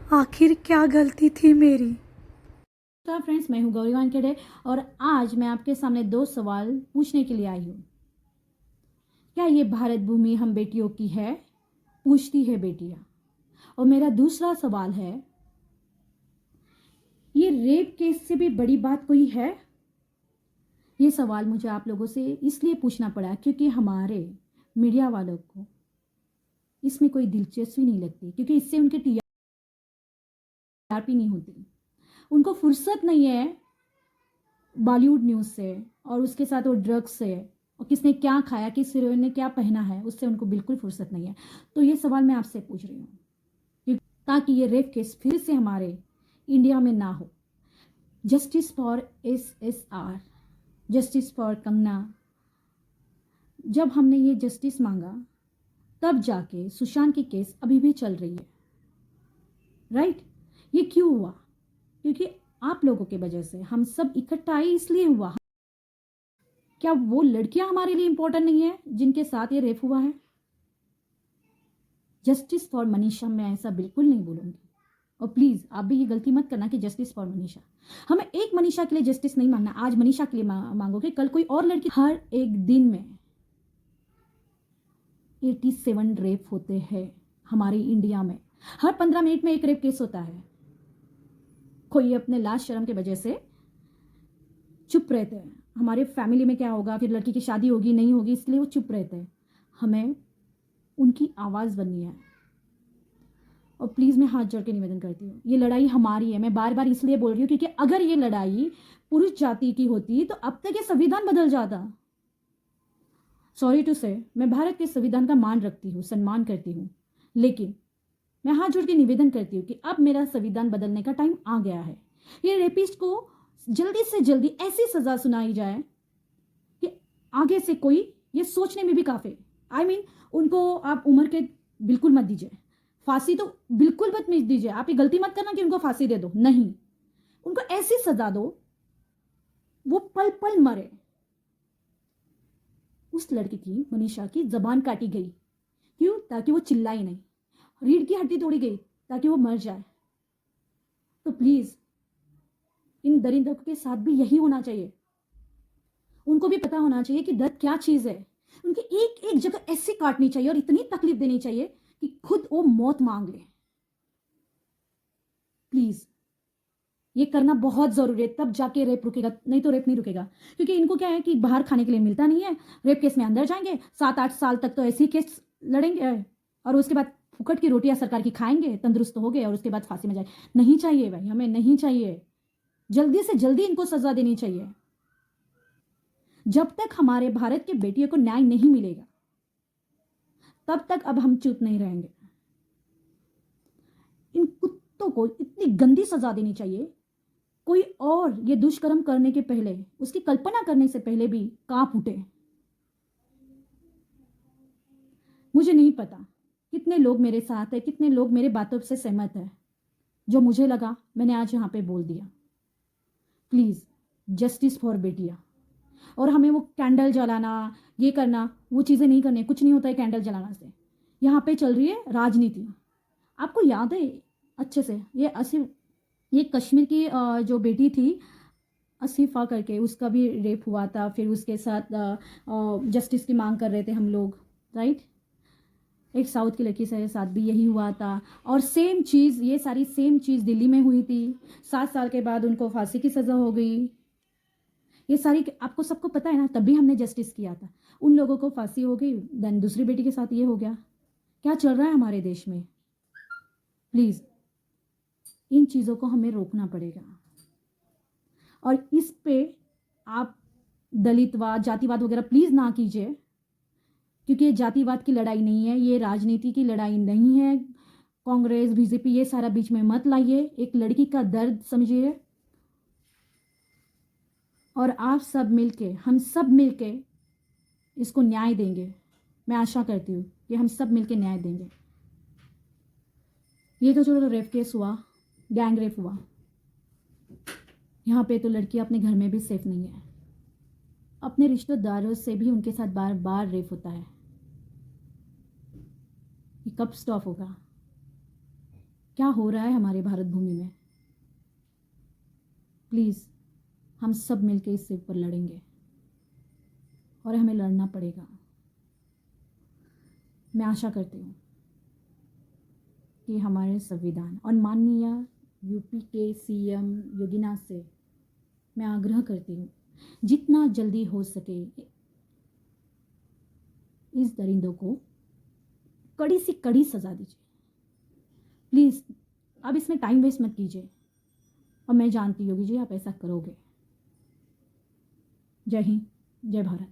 आखिर क्या गलती थी मेरी। नमस्कार फ्रेंड्स, मैं हूं गौरी वानखेड़े और आज मैं आपके सामने दो सवाल पूछने के लिए आई हूं। क्या ये भारत भूमि हम बेटियों की है? पूछती है बेटियां। और मेरा दूसरा सवाल है, ये रेप केस से भी बड़ी बात कोई है? ये सवाल मुझे आप लोगों से इसलिए पूछना पड़ा क्योंकि हमारे मीडिया वालों को इसमें कोई दिलचस्पी नहीं लगती, क्योंकि इससे उनके टीआरपी नहीं होती। उनको फुर्सत नहीं है बॉलीवुड न्यूज़ से, और उसके साथ वो ड्रग्स से, और किसने क्या खाया, किस हीरोइन ने क्या पहना है, उससे उनको बिल्कुल फुर्सत नहीं है। तो ये सवाल मैं आपसे पूछ रही हूँ ताकि ये रेप केस फिर से हमारे इंडिया में ना हो। Justice for SSR, justice for Kangana. जब हमने ये जस्टिस मांगा तब जाके सुशांत की केस अभी भी चल रही है, राइट? ये क्यों हुआ? क्योंकि आप लोगों की वजह से हम सब इकट्ठा आए, इसलिए हुआ। क्या वो लड़कियां हमारे लिए इंपॉर्टेंट नहीं है जिनके साथ ये रेप हुआ है? जस्टिस फॉर मनीषा, मैं ऐसा बिल्कुल नहीं बोलूंगी। और प्लीज आप भी ये गलती मत करना कि जस्टिस फॉर मनीषा। हमें एक मनीषा के लिए जस्टिस नहीं मांगना। आज मनीषा के लिए मांगोगे, कल कोई और लड़की। हर एक दिन में 87 रेप होते हैं हमारे इंडिया में। हर 15 मिनट में एक रेप केस होता है। कोई अपने लाज शर्म की वजह से चुप रहते हैं। हमारे फैमिली में क्या होगा, फिर लड़की की शादी होगी नहीं होगी, इसलिए वो चुप रहते हैं। हमें उनकी आवाज़ बननी है। और प्लीज़ मैं हाथ जोड़ के निवेदन करती हूँ, ये लड़ाई हमारी है। मैं बार बार इसलिए बोल रही हूँ क्योंकि अगर ये लड़ाई पुरुष जाति की होती तो अब तक ये संविधान बदल जाता। सॉरी टू से, मैं भारत के संविधान का मान रखती हूँ, सम्मान करती हूँ, लेकिन मैं हाथ जोड़ के निवेदन करती हूँ कि अब मेरा संविधान बदलने का टाइम आ गया है। ये रेपिस्ट को जल्दी से जल्दी ऐसी सजा सुनाई जाए कि आगे से कोई ये सोचने में भी काफी, आई मीन उनको आप उम्र के बिल्कुल मत दीजिए। फांसी तो बिल्कुल मत दीजिए। आप ये गलती मत करना कि उनको फांसी दे दो, नहीं, उनको ऐसी सजा दो वो पल पल मरे। उस लड़की की, मनीषा की, जबान काटी गई, क्यों? ताकि वो चिल्लाई नहीं। रीढ़ की हड्डी तोड़ी गई ताकि वो मर जाए। तो प्लीज इन दरिंदों के साथ भी यही होना चाहिए। उनको भी पता होना चाहिए कि दर्द क्या चीज है। उनकी एक एक जगह ऐसी काटनी चाहिए और इतनी तकलीफ देनी चाहिए कि खुद वो मौत मांग ले। प्लीज ये करना बहुत जरूरी है, तब जाके रेप रुकेगा, नहीं तो रेप नहीं रुकेगा। क्योंकि इनको क्या है कि बाहर खाने के लिए मिलता नहीं है, रेप केस में अंदर जाएंगे, 7-8 साल तक तो ऐसे ही केस लड़ेंगे, और उसके बाद फुकट की रोटियां सरकार की खाएंगे, तंदुरुस्त हो गए, और उसके बाद फांसी में जाए। नहीं चाहिए भाई, हमें नहीं चाहिए। जल्दी से जल्दी इनको सजा देनी चाहिए। जब तक हमारे भारत के बेटियों को न्याय नहीं मिलेगा तब तक अब हम चुप नहीं रहेंगे। इन कुत्तों को इतनी गंदी सजा देनी चाहिए, कोई और ये दुष्कर्म करने के पहले, उसकी कल्पना करने से पहले भी कांप उठे। मुझे नहीं पता कितने लोग मेरे साथ है, कितने लोग मेरे बातों से सहमत है। जो मुझे लगा मैंने आज यहां पे बोल दिया। प्लीज जस्टिस फॉर बेटिया। और हमें वो कैंडल जलाना, ये करना, वो चीजें नहीं करनी। कुछ नहीं होता है कैंडल जलाना से। यहाँ पे चल रही है राजनीति। आपको याद है अच्छे से, ये कश्मीर की जो बेटी थी असीफा करके, उसका भी रेप हुआ था। फिर उसके साथ जस्टिस की मांग कर रहे थे हम लोग, राइट? एक साउथ की लड़की से साथ भी यही हुआ था। और सेम चीज़, ये सारी सेम चीज़ दिल्ली में हुई थी। 7 साल के बाद उनको फांसी की सज़ा हो गई। ये सारी आपको सबको पता है ना, तभी हमने जस्टिस किया था। उन लोगों को फांसी हो गई, देन दूसरी बेटी के साथ ये हो गया। क्या चल रहा है हमारे देश में? प्लीज़ इन चीज़ों को हमें रोकना पड़ेगा। और इस पे आप दलितवाद, जातिवाद वगैरह प्लीज़ ना कीजिए, क्योंकि ये जातिवाद की लड़ाई नहीं है, ये राजनीति की लड़ाई नहीं है। कांग्रेस, बीजेपी, ये सारा बीच में मत लाइए। एक लड़की का दर्द समझिए, और आप सब मिलके, हम सब मिलके इसको न्याय देंगे। मैं आशा करती हूँ कि हम सब मिलके न्याय देंगे। ये तो चलो रेप केस हुआ, गैंग रेप हुआ। यहाँ पे तो लड़की अपने घर में भी सेफ नहीं है। अपने रिश्तेदारों से भी उनके साथ बार बार रेप होता है। ये कब स्टॉप होगा? क्या हो रहा है हमारे भारत भूमि में। प्लीज़ हम सब मिलके इससे ऊपर लड़ेंगे और हमें लड़ना पड़ेगा। मैं आशा करती हूँ कि हमारे संविधान और माननीय यूपी के सीएम योगीनाथ से मैं आग्रह करती हूँ जितना जल्दी हो सके इस दरिंदों को कड़ी से कड़ी सज़ा दीजिए। प्लीज़ अब इसमें टाइम वेस्ट मत कीजिए और मैं जानती योगी जी आप ऐसा करोगे। जय हिंद, जय भारत।